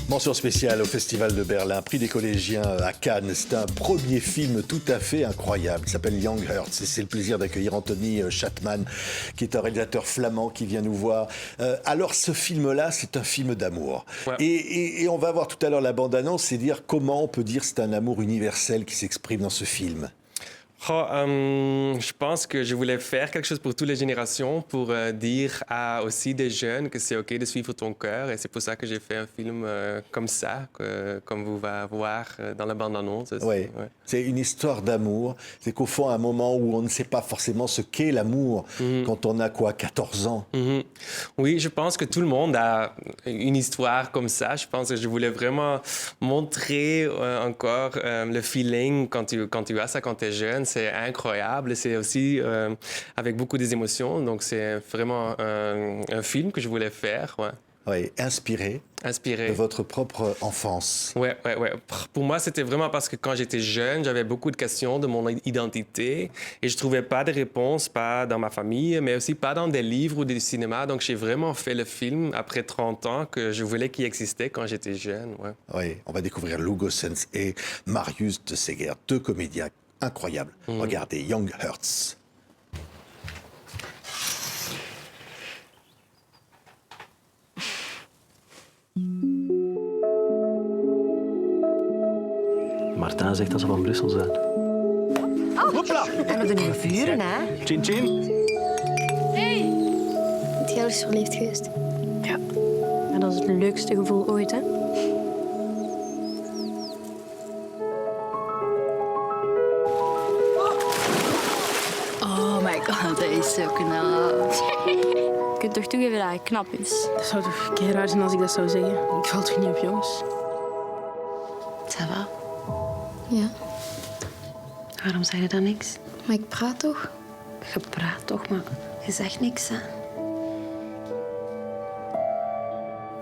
Mention spéciale au Festival de Berlin, prix des collégiens à Cannes. C'est un premier film tout à fait incroyable. Il s'appelle Young Hearts et c'est le plaisir d'accueillir Anthony Schatman, qui est un réalisateur flamand qui vient nous voir. Alors ce film-là, c'est un film d'amour. Ouais. Et on va voir tout à l'heure la bande-annonce et dire comment on peut dire que c'est un amour universel qui s'exprime dans ce film. Je pense que je voulais faire quelque chose pour toutes les générations, pour dire à aussi des jeunes que c'est OK de suivre ton cœur. Et c'est pour ça que j'ai fait un film comme ça, comme vous va voir dans la bande-annonce. Ouais. C'est une histoire d'amour. C'est qu'au fond, à un moment où on ne sait pas forcément ce qu'est l'amour, quand on a 14 ans. Oui, je pense que tout le monde a une histoire comme ça. Je pense que je voulais vraiment montrer encore le feeling quand tu as ça quand tu es jeune. C'est incroyable. C'est aussi avec beaucoup des émotions. Donc, c'est vraiment un film que je voulais faire. Ouais. Oui, inspiré de votre propre enfance. Ouais. Pour moi, c'était vraiment parce que quand j'étais jeune, j'avais beaucoup de questions de mon identité et je trouvais pas de réponse, pas dans ma famille, mais aussi pas dans des livres ou des cinémas. Donc, j'ai vraiment fait le film après 30 ans que je voulais qu'il existait quand j'étais jeune. Ouais. Oui, on va découvrir Lou Gossens et Marius de Seger, deux comédiens incroyables. Regardez, Young Hearts. Martin zegt dat ze van Brussel zijn. Hopla! En met de nieuwe vuren, hè? Chin chin. Hey! Het jij is verliefd geweest? Ja. En dat is het leukste gevoel ooit, hè? Oh my god, dat is zo knap. Je kunt toch toegeven dat hij knap is? Dat zou toch keer raar zijn als ik dat zou zeggen. Ik val toch niet op jongens? Ça va? Ja, Waarom zei je dan niks? maar ik praat toch? Je praat toch, maar je zegt niks, hè?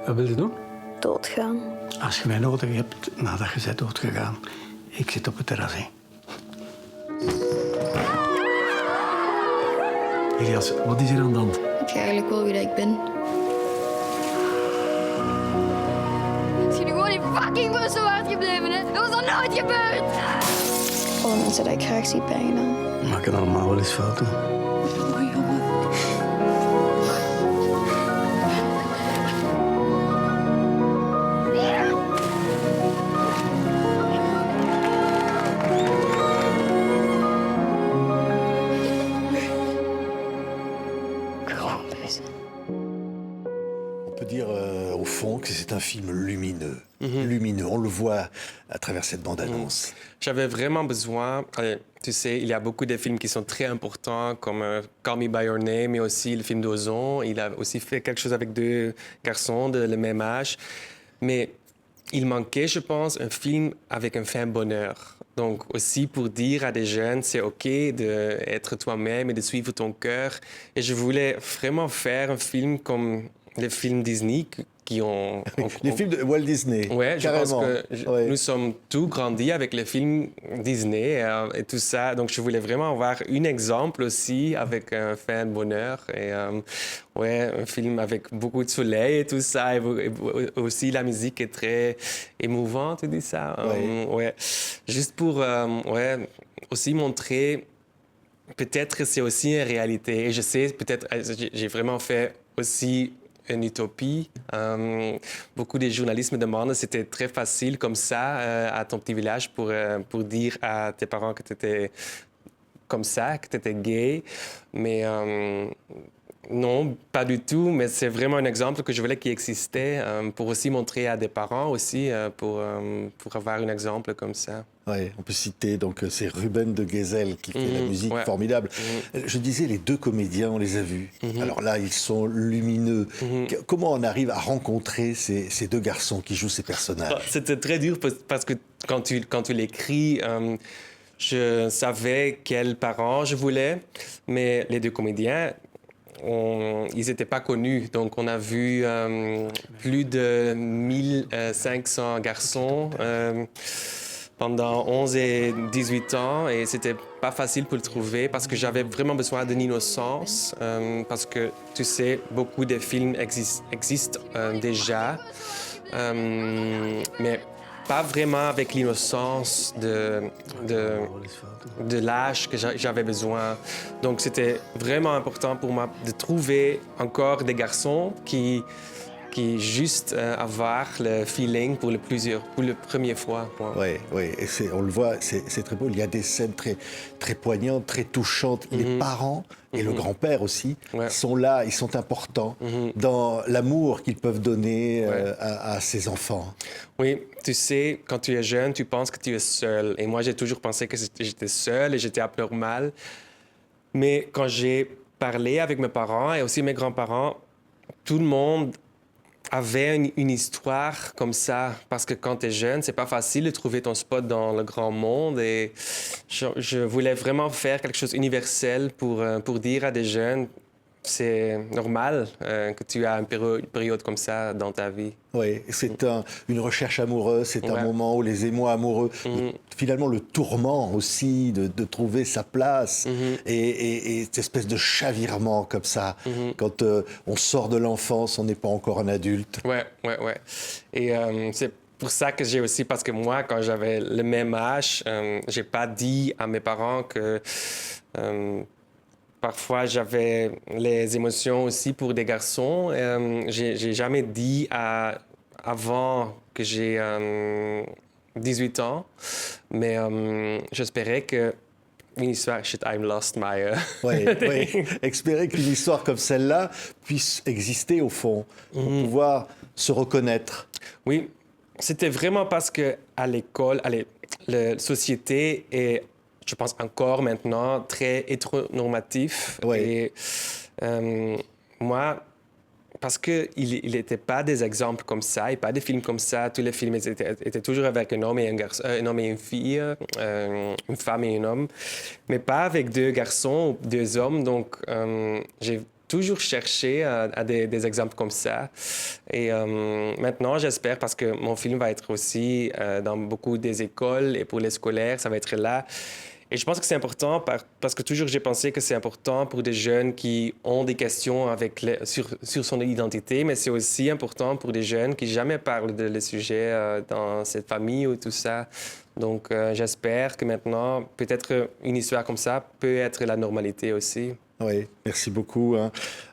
Wat wil je doen? Doodgaan. Als je mij nodig hebt nadat je bent doodgegaan. Ik zit op het terras. Hè. Elias, wat is er aan de hand? Weet je eigenlijk wel wie dat ik ben? Als je nu gewoon in fucking Brussel waard gebleven, hè? Dat was nog nooit gebeurd! Alle mensen die ik graag zie pijn gedaan. We maken allemaal wel eens fouten. Oh, jongen. On peut dire au fond que c'est un film lumineux. Lumineux, on le voit à travers cette bande-annonce. J'avais vraiment besoin... tu sais, il y a beaucoup de films qui sont très importants, comme Call Me By Your Name, mais aussi le film d'Ozon. Il a aussi fait quelque chose avec deux garçons de le même âge. Mais il manquait, je pense, un film avec un fin bonheur. Donc aussi pour dire à des jeunes, c'est OK d'être toi-même et de suivre ton cœur. Et je voulais vraiment faire un film comme les films Disney qui ont... Les films de Walt Disney. Oui, je pense carrément. que nous sommes tous grandis avec les films Disney et tout ça. Donc, je voulais vraiment avoir un exemple aussi avec un fin bonheur. Et un film avec beaucoup de soleil et tout ça. Et aussi, la musique est très émouvante, tu dis ça? Juste pour aussi montrer... Peut-être que c'est aussi une réalité. Et je sais, peut-être, j'ai vraiment fait aussi... une utopie. Beaucoup de journalistes me demandent si c'était très facile comme ça à ton petit village pour dire à tes parents que tu étais comme ça, que tu étais gay. Mais non, pas du tout. Mais c'est vraiment un exemple que je voulais qu'il existait pour aussi montrer à des parents aussi, pour avoir un exemple comme ça. Oui, on peut citer, donc c'est Ruben de Gezel qui fait la musique formidable. Je disais, les deux comédiens, on les a vus. Alors là, ils sont lumineux. Comment on arrive à rencontrer ces deux garçons qui jouent ces personnages? C'était très dur parce que quand tu l'écris, je savais quels parents je voulais, mais les deux comédiens, ils n'étaient pas connus. Donc, on a vu plus de 1500 garçons pendant 11 et 18 ans. Et c'était pas facile pour le trouver parce que j'avais vraiment besoin d'une innocence. Parce que, tu sais, beaucoup de films existent déjà. mais pas vraiment avec l'innocence de l'âge que j'avais besoin. Donc c'était vraiment important pour moi de trouver encore des garçons qui juste avoir le feeling pour la première fois. Oui, oui, et on le voit, c'est très beau. Il y a des scènes très, très poignantes, très touchantes. Les parents et le grand-père aussi sont là, ils sont importants dans l'amour qu'ils peuvent donner à ses enfants. Oui, tu sais, quand tu es jeune, tu penses que tu es seul. Et moi, j'ai toujours pensé que j'étais seul et j'étais abnormal. Mais quand j'ai parlé avec mes parents et aussi mes grands-parents, tout le monde avait une histoire comme ça, parce que quand tu es jeune, c'est pas facile de trouver ton spot dans le grand monde, et je voulais vraiment faire quelque chose d'universel pour dire à des jeunes, c'est normal que tu as une période comme ça dans ta vie. Oui, c'est une recherche amoureuse, c'est un moment où les émois amoureux, finalement le tourment aussi de trouver sa place et cette espèce de chavirement comme ça. Quand on sort de l'enfance, on n'est pas encore un adulte. Ouais. Et c'est pour ça que j'ai aussi, parce que moi, quand j'avais le même âge, j'ai pas dit à mes parents que parfois j'avais les émotions aussi pour des garçons. J'ai jamais dit avant que j'ai 18 ans, mais j'espérais que une histoire, shit, I'm lost my... Oui. Espérer qu'une histoire comme celle-là puisse exister au fond, pour pouvoir se reconnaître. Oui, c'était vraiment parce que à l'école, la société est, je pense encore maintenant, très hétéronormatif. Et moi, parce qu'il n'était pas des exemples comme ça, et pas des films comme ça. Tous les films étaient toujours avec un homme et un garçon, un homme et une fille, une femme et un homme, mais pas avec deux garçons ou deux hommes. Donc, j'ai toujours cherché à des exemples comme ça. Et maintenant, j'espère, parce que mon film va être aussi dans beaucoup des écoles, et pour les scolaires, ça va être là. Et je pense que c'est important parce que toujours j'ai pensé que c'est important pour des jeunes qui ont des questions sur son identité, mais c'est aussi important pour des jeunes qui jamais parlent de les sujets dans cette famille ou tout ça. Donc j'espère que maintenant, peut-être une histoire comme ça peut être la normalité aussi. Oui, merci beaucoup,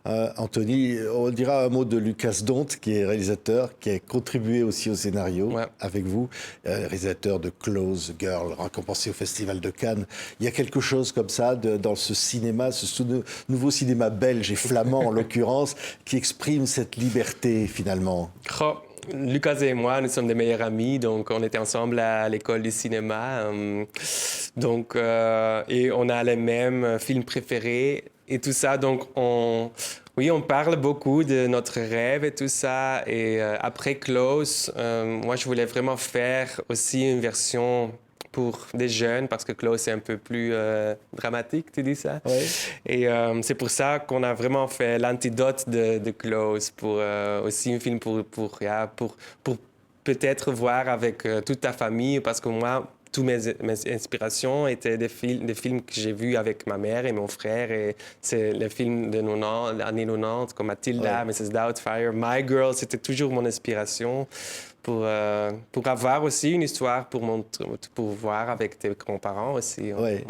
Anthony. On dira un mot de Lucas Dont, qui est réalisateur, qui a contribué aussi au scénario avec vous, réalisateur de Close Girl, récompensé au Festival de Cannes. Il y a quelque chose comme ça dans ce cinéma, ce nouveau cinéma belge et flamand en l'occurrence, qui exprime cette liberté finalement. Lucas et moi, nous sommes des meilleurs amis, donc on était ensemble à l'école du cinéma. Et on a les mêmes films préférés et tout ça. Donc, on parle beaucoup de notre rêve et tout ça. Et après Close, moi, je voulais vraiment faire aussi une version pour des jeunes, parce que Close est un peu plus dramatique, tu dis ça? Oui. Et c'est pour ça qu'on a vraiment fait l'antidote de Close, pour aussi un film pour peut-être voir avec toute ta famille, parce que moi, toutes mes inspirations étaient des films que j'ai vus avec ma mère et mon frère, et c'est les films de 90, les années 90, comme Matilda, Mrs. Doubtfire, My Girl, c'était toujours mon inspiration pour avoir aussi une histoire pour voir avec tes grands-parents aussi. Oui.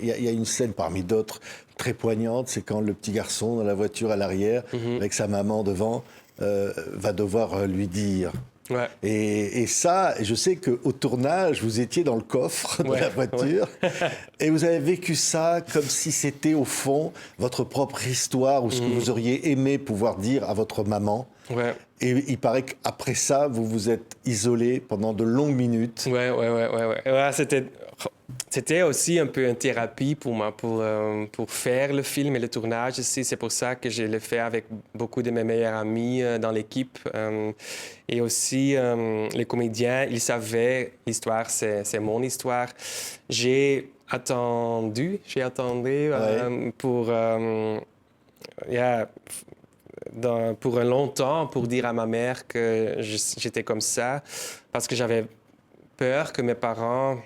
Il y a une scène parmi d'autres très poignante, c'est quand le petit garçon dans la voiture à l'arrière, avec sa maman devant, va devoir lui dire... Ouais. Et ça, je sais qu'au tournage, vous étiez dans le coffre de la voiture et vous avez vécu ça comme si c'était au fond votre propre histoire ou ce que vous auriez aimé pouvoir dire à votre maman. Ouais. Et il paraît qu'après ça, vous vous êtes isolé pendant de longues minutes. Ouais, c'était aussi un peu une thérapie pour moi, pour faire le film et le tournage aussi. C'est pour ça que je l'ai fait avec beaucoup de mes meilleurs amis dans l'équipe. Et aussi, les comédiens, ils savaient l'histoire, c'est mon histoire. J'ai attendu pour un long temps pour dire à ma mère que j'étais comme ça, parce que j'avais peur que mes parents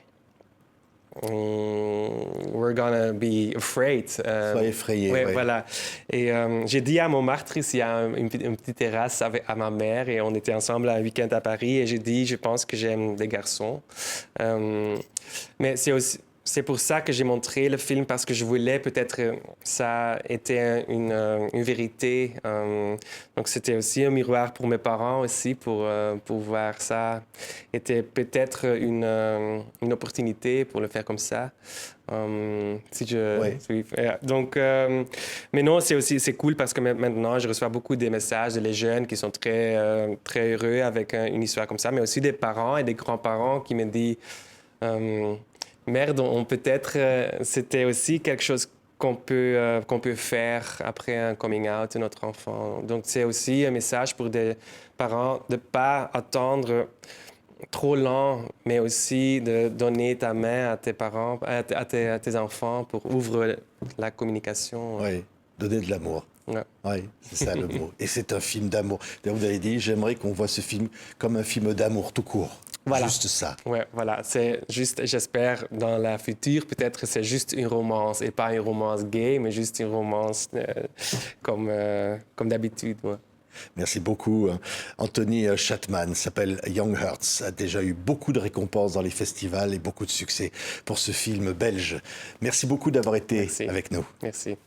we're gonna be afraid. Sois effrayé. Ouais, ouais. voilà. Et j'ai dit à Montmartre, ici, il y a une petite terrasse à ma mère, et on était ensemble un week-end à Paris, et j'ai dit, je pense que j'aime des garçons. Mais c'est pour ça que j'ai montré le film, parce que je voulais peut-être ça était une vérité. Donc c'était aussi un miroir pour mes parents aussi, pour voir ça. Était peut-être une opportunité pour le faire comme ça. Si je, Ouais. oui. Donc, mais non, c'est cool parce que maintenant je reçois beaucoup de messages des jeunes qui sont très très heureux avec une histoire comme ça, mais aussi des parents et des grands-parents qui me disent merde, peut-être c'était aussi quelque chose qu'on peut faire après un coming out de notre enfant. Donc c'est aussi un message pour des parents de ne pas attendre trop lent, mais aussi de donner ta main à tes parents, à tes enfants pour ouvrir la communication. Oui, donner de l'amour. Ouais. Oui, c'est ça le mot. Et c'est un film d'amour. D'ailleurs, vous avez dit, j'aimerais qu'on voit ce film comme un film d'amour tout court. Voilà. Juste ça. Ouais, voilà. C'est juste, j'espère, dans la future, peut-être c'est juste une romance, et pas une romance gay, mais juste une romance comme d'habitude. Ouais. Merci beaucoup. Anthony Chatman s'appelle Young Hearts, a déjà eu beaucoup de récompenses dans les festivals et beaucoup de succès pour ce film belge. Merci beaucoup d'avoir été Merci. avec nous. Merci.